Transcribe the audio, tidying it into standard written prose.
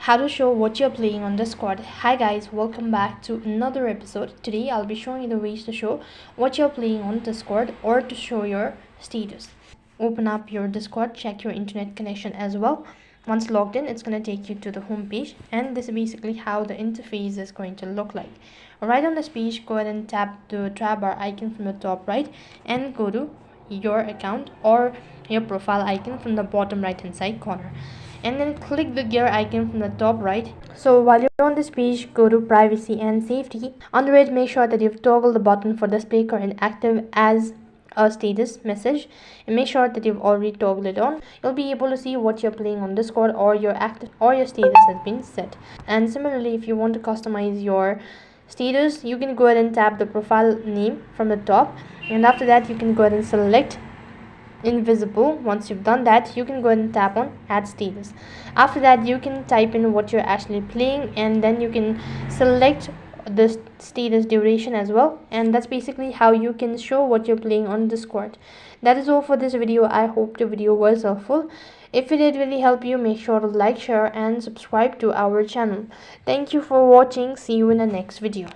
how to show what you're playing on Discord. Hi guys, welcome back to another episode. Today I'll be showing you the ways to show what you're playing on Discord or to show your status. Open up your Discord, check your internet connection as well. Once logged in, it's going to take you to the home page, and this is basically how the interface is going to look like. Right on this page, go ahead and tap the tab bar icon from the top right and go to your account or your profile icon from the bottom right hand side corner, and then click the gear icon from the top right. So while you're on this page, go to privacy and safety. Under it, make sure that you've toggled the button for display current active as a status message, and make sure that you've already toggled it on. You'll be able to see what you're playing on Discord or your active or your status has been set. And similarly, if you want to customize your status, you can go ahead and tap the profile name from the top, and after that you can go ahead and select invisible. Once you've done that, you can go ahead and tap on add status. After that, you can type in what you're actually playing, and then you can select the status duration as well, and that's basically how you can show what you're playing on Discord. That is all for this video. I hope the video was helpful. If it did really help you, make sure to like, share and subscribe to our channel. Thank you for watching. See you in the next video.